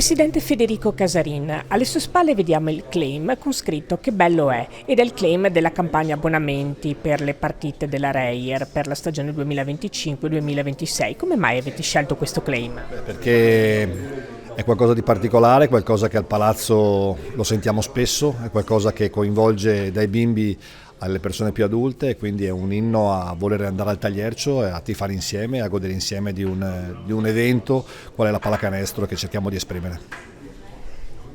Presidente Federico Casarin, alle sue spalle vediamo il claim con scritto "Che bello è" ed è il claim della campagna abbonamenti per le partite della Reyer per la stagione 2025-2026. Come mai avete scelto questo claim? Perché è qualcosa di particolare, qualcosa che al Palazzo lo sentiamo spesso, è qualcosa che coinvolge dai bimbi alle persone più adulte e quindi è un inno a voler andare al Tagliercio e a tifare insieme, a godere insieme di un evento qual è la pallacanestro che cerchiamo di esprimere.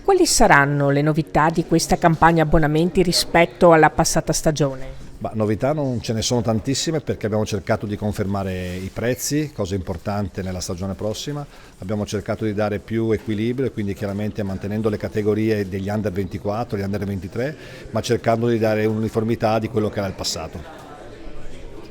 Quali saranno le novità di questa campagna abbonamenti rispetto alla passata stagione? Novità non ce ne sono tantissime perché abbiamo cercato di confermare i prezzi, cosa importante nella stagione prossima, abbiamo cercato di dare più equilibrio, quindi chiaramente mantenendo le categorie degli under 24, gli under 23, ma cercando di dare un'uniformità di quello che era il passato.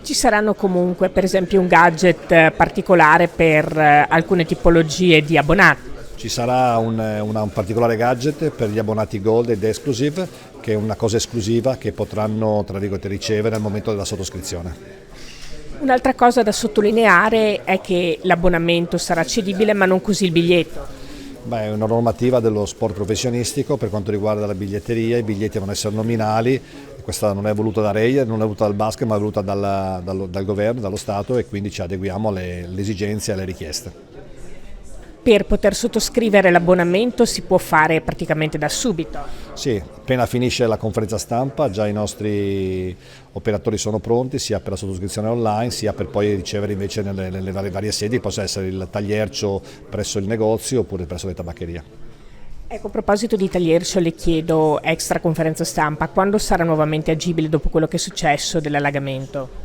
Ci saranno comunque per esempio un gadget particolare per alcune tipologie di abbonati? Ci sarà un particolare gadget per gli abbonati Gold ed Exclusive, che è una cosa esclusiva che potranno tra virgolette ricevere al momento della sottoscrizione. Un'altra cosa da sottolineare è che l'abbonamento sarà cedibile ma non così il biglietto. È una normativa dello sport professionistico per quanto riguarda la biglietteria, i biglietti devono essere nominali, questa non è voluta da Reyer, non è voluta dal basket ma è voluta dal governo, dallo Stato e quindi ci adeguiamo alle esigenze e alle richieste. Per poter sottoscrivere l'abbonamento si può fare praticamente da subito. Sì, appena finisce la conferenza stampa già i nostri operatori sono pronti sia per la sottoscrizione online sia per poi ricevere invece nelle varie sedi, possa essere il Tagliercio presso il negozio oppure presso le tabaccherie. Ecco, a proposito di Tagliercio le chiedo extra conferenza stampa, quando sarà nuovamente agibile dopo quello che è successo dell'allagamento?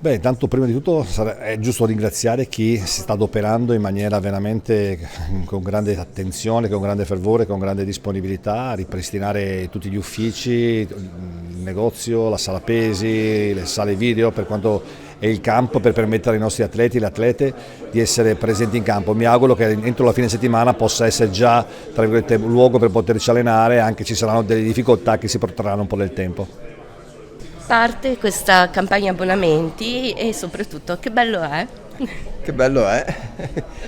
Intanto prima di tutto è giusto ringraziare chi si sta adoperando in maniera veramente con grande attenzione, con grande fervore, con grande disponibilità a ripristinare tutti gli uffici, il negozio, la sala pesi, le sale video per quanto è il campo per permettere ai nostri atleti e le atlete di essere presenti in campo. Mi auguro che entro la fine settimana possa essere già tra virgolette un luogo per poterci allenare, anche ci saranno delle difficoltà che si porteranno un po' nel tempo. Parte questa campagna abbonamenti e soprattutto che bello è? Che bello è?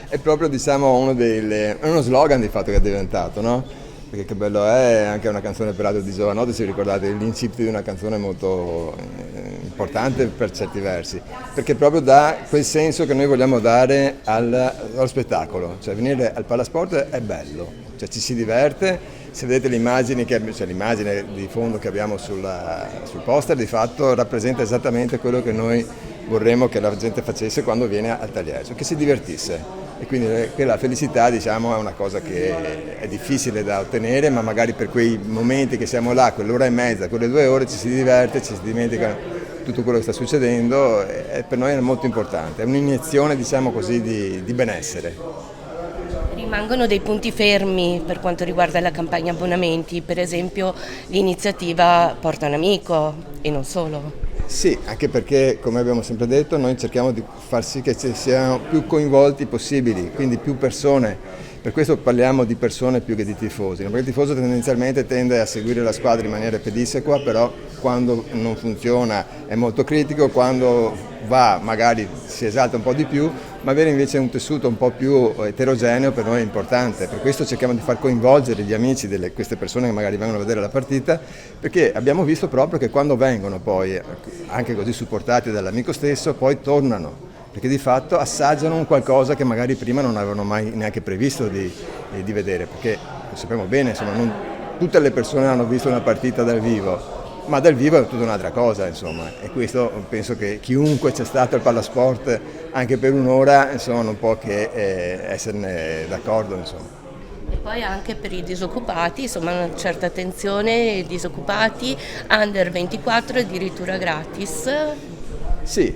È proprio uno slogan di fatto che è diventato, no? Perché che bello è anche una canzone per Radio di Giovanotti, se vi ricordate l'incipit di una canzone molto importante per certi versi, perché proprio dà quel senso che noi vogliamo dare allo spettacolo, cioè venire al Palasport è bello, cioè ci si diverte. Se vedete l'immagine di fondo che abbiamo sul poster, di fatto rappresenta esattamente quello che noi vorremmo che la gente facesse quando viene al Tagliercio, che si divertisse. E quindi la felicità, diciamo, è una cosa che è difficile da ottenere, ma magari per quei momenti che siamo là, quell'ora e mezza, quelle 2 ore, ci si diverte, ci si dimentica tutto quello che sta succedendo e per noi è molto importante. È un'iniezione, diciamo così, di benessere. Rimangono dei punti fermi per quanto riguarda la campagna abbonamenti, per esempio l'iniziativa Porta un amico e non solo. Sì, anche perché, come abbiamo sempre detto, noi cerchiamo di far sì che ci siano più coinvolti possibili, quindi più persone. Per questo parliamo di persone più che di tifosi, perché il tifoso tendenzialmente tende a seguire la squadra in maniera pedissequa, però quando non funziona è molto critico, quando va magari si esalta un po' di più, ma avere invece un tessuto un po' più eterogeneo per noi è importante. Per questo cerchiamo di far coinvolgere gli amici di queste persone che magari vengono a vedere la partita, perché abbiamo visto proprio che quando vengono poi, anche così supportati dall'amico stesso, poi tornano, perché di fatto assaggiano un qualcosa che magari prima non avevano mai neanche previsto di vedere, perché lo sappiamo bene, insomma, non tutte le persone hanno visto una partita dal vivo, ma dal vivo è tutta un'altra cosa, insomma, e questo penso che chiunque c'è stato al Palasport anche per un'ora, insomma, non può che esserne d'accordo, insomma. E poi anche per i disoccupati, insomma, una certa attenzione, i disoccupati, under 24 addirittura gratis. Sì,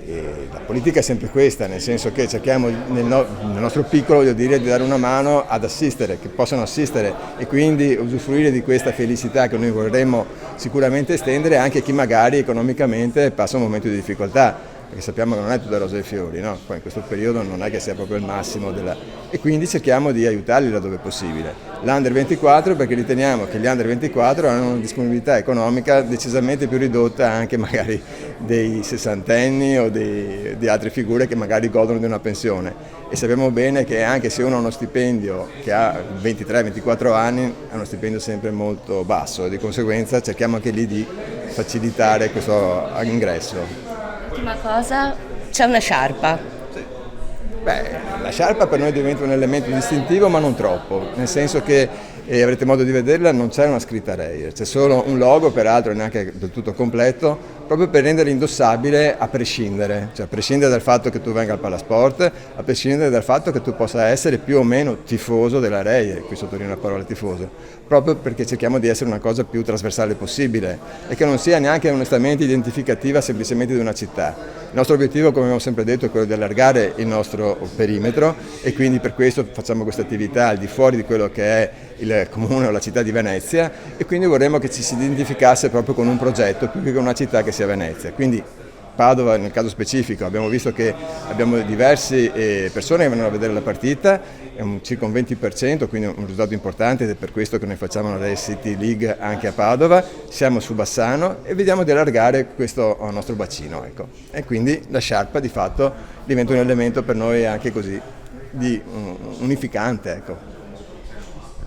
la politica è sempre questa, nel senso che cerchiamo nel nostro piccolo, voglio dire, di dare una mano ad assistere, che possano assistere e quindi usufruire di questa felicità che noi vorremmo sicuramente estendere anche a chi magari economicamente passa un momento di difficoltà. perché sappiamo che non è tutta rosa e fiori, no? Poi in questo periodo non è che sia proprio il massimo e quindi cerchiamo di aiutarli laddove è possibile. L'Under 24 perché riteniamo che gli Under 24 hanno una disponibilità economica decisamente più ridotta anche magari dei sessantenni o di altre figure che magari godono di una pensione, e sappiamo bene che anche se uno ha uno stipendio che ha 23-24 anni è uno stipendio sempre molto basso e di conseguenza cerchiamo anche lì di facilitare questo ingresso. Ultima cosa, c'è una sciarpa. Beh, la sciarpa per noi diventa un elemento distintivo ma non troppo, nel senso che avrete modo di vederla, non c'è una scritta Reyer, c'è solo un logo, peraltro neanche del tutto completo, proprio per renderla indossabile a prescindere, cioè a prescindere dal fatto che tu venga al Palasport, a prescindere dal fatto che tu possa essere più o meno tifoso della Reyer, qui sottolineo la parola tifoso, proprio perché cerchiamo di essere una cosa più trasversale possibile e che non sia neanche onestamente identificativa semplicemente di una città. Il nostro obiettivo, come abbiamo sempre detto, è quello di allargare il nostro perimetro e quindi per questo facciamo questa attività al di fuori di quello che è il comune o la città di Venezia, e quindi vorremmo che ci si identificasse proprio con un progetto più che con una città che sia Venezia. Quindi Padova nel caso specifico abbiamo visto che abbiamo diverse persone che vengono a vedere la partita, è circa un 20%, quindi un risultato importante ed è per questo che noi facciamo la Rail City League anche a Padova, siamo su Bassano e vediamo di allargare questo nostro bacino. Ecco. E quindi la sciarpa di fatto diventa un elemento per noi anche così di unificante. Ecco.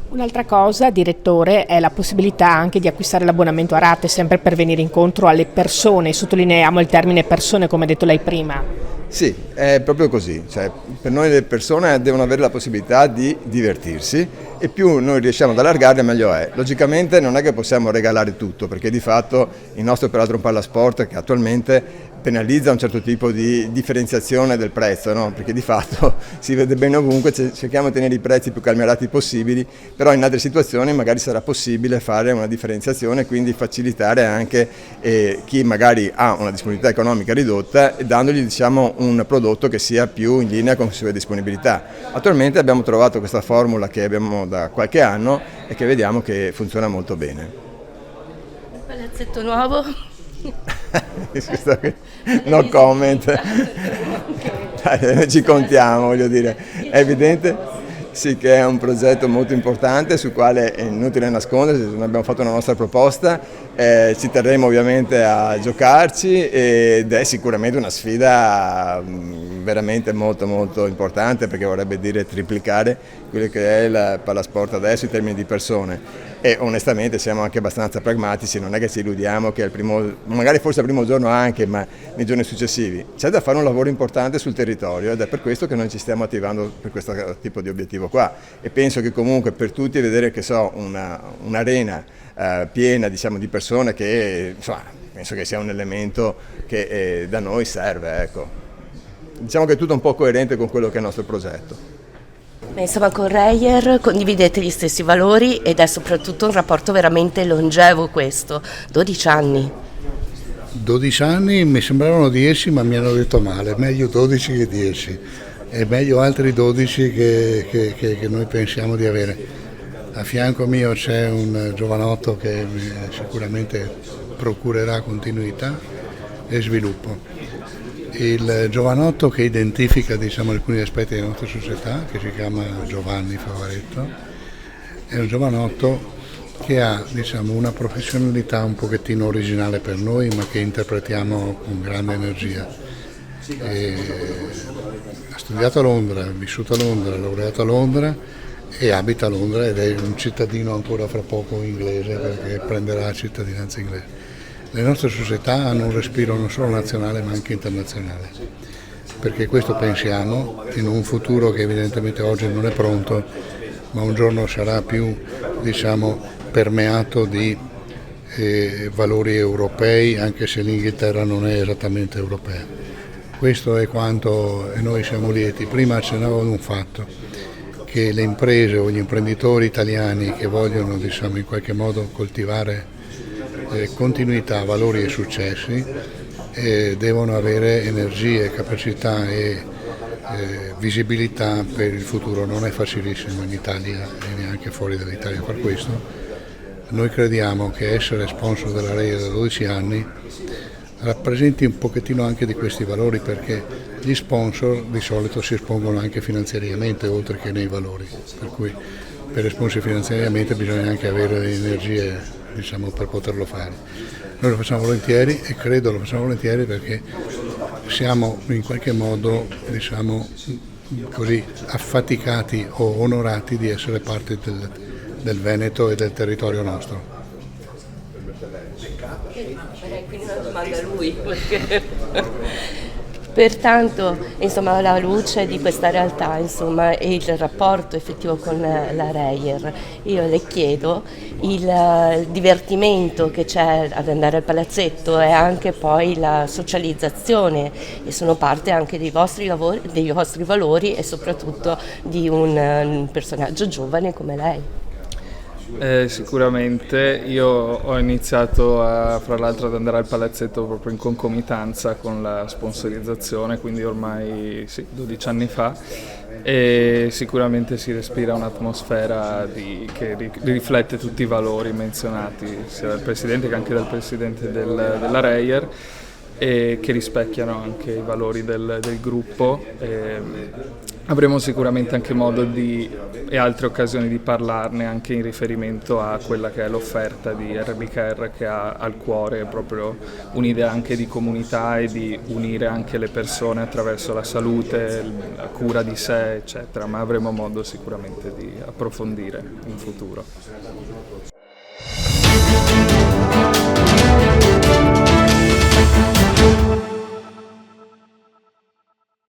Un'altra cosa, direttore, è la possibilità anche di acquistare l'abbonamento a rate, sempre per venire incontro alle persone, sottolineiamo il termine persone come ha detto lei prima. Sì, è proprio così, cioè, per noi le persone devono avere la possibilità di divertirsi e più noi riusciamo ad allargarle meglio è. Logicamente non è che possiamo regalare tutto, perché di fatto il nostro operato Palasport che attualmente penalizza un certo tipo di differenziazione del prezzo, no? Perché di fatto si vede bene ovunque, cerchiamo di tenere i prezzi più calmierati possibili, però in altre situazioni magari sarà possibile fare una differenziazione e quindi facilitare anche chi magari ha una disponibilità economica ridotta e dandogli diciamo un prodotto che sia più in linea con le sue disponibilità. Attualmente abbiamo trovato questa formula che abbiamo da qualche anno e che vediamo che funziona molto bene. Palazzetto nuovo? No comment. Ci contiamo, voglio dire, è evidente sì che è un progetto molto importante sul quale è inutile nascondersi, noi abbiamo fatto una nostra proposta, ci terremo ovviamente a giocarci ed è sicuramente una sfida veramente molto molto importante, perché vorrebbe dire triplicare quello che è il Palasport adesso in termini di persone. E onestamente siamo anche abbastanza pragmatici, non è che ci illudiamo che magari forse al primo giorno anche, ma nei giorni successivi. C'è da fare un lavoro importante sul territorio ed è per questo che noi ci stiamo attivando per questo tipo di obiettivo qua. E penso che comunque per tutti vedere che un'arena piena diciamo, di persone che insomma, penso che sia un elemento che da noi serve. Ecco. Diciamo che è tutto un po' coerente con quello che è il nostro progetto. Insomma, con Reyer condividete gli stessi valori ed è soprattutto un rapporto veramente longevo questo, 12 anni. 12 anni mi sembravano 10 ma mi hanno detto male, meglio 12 che 10 e meglio altri 12 che noi pensiamo di avere. A fianco mio c'è un giovanotto che sicuramente procurerà continuità e sviluppo. Il giovanotto che identifica diciamo, alcuni aspetti della nostra società, che si chiama Giovanni Favaretto, è un giovanotto che ha diciamo, una professionalità un pochettino originale per noi, ma che interpretiamo con grande energia. Ha studiato a Londra, ha vissuto a Londra, ha laureato a Londra e abita a Londra ed è un cittadino ancora fra poco inglese perché prenderà la cittadinanza inglese. Le nostre società hanno un respiro non solo nazionale ma anche internazionale, perché questo pensiamo in un futuro che evidentemente oggi non è pronto, ma un giorno sarà più diciamo, permeato di valori europei, anche se l'Inghilterra non è esattamente europea. Questo è quanto noi siamo lieti. Prima accennavo ad un fatto, che le imprese o gli imprenditori italiani che vogliono diciamo, in qualche modo coltivare continuità, valori e successi devono avere energie, capacità e visibilità per il futuro. Non è facilissimo in Italia e neanche fuori dall'Italia far questo. Noi crediamo che essere sponsor della Reyer da 12 anni rappresenti un pochettino anche di questi valori, perché gli sponsor di solito si espongono anche finanziariamente oltre che nei valori, per cui per esporsi finanziariamente bisogna anche avere le energie, diciamo, per poterlo fare. Noi lo facciamo volentieri e credo lo facciamo volentieri perché siamo in qualche modo, diciamo così, affaticati o onorati di essere parte del Veneto e del territorio nostro. Quindi una domanda a lui, perché... Pertanto, insomma, alla luce di questa realtà, insomma, e il rapporto effettivo con la Reyer, io le chiedo il divertimento che c'è ad andare al palazzetto e anche poi la socializzazione, e sono parte anche dei vostri lavori, dei vostri valori e soprattutto di un personaggio giovane come lei. Sicuramente io ho iniziato fra l'altro ad andare al palazzetto proprio in concomitanza con la sponsorizzazione, quindi ormai 12 anni fa, e sicuramente si respira un'atmosfera che riflette tutti i valori menzionati sia dal Presidente che anche dal Presidente della Reyer, e che rispecchiano anche i valori del gruppo. Avremo sicuramente anche modo e altre occasioni di parlarne anche in riferimento a quella che è l'offerta di RBKR, che ha al cuore proprio un'idea anche di comunità e di unire anche le persone attraverso la salute, la cura di sé, eccetera, ma avremo modo sicuramente di approfondire in futuro.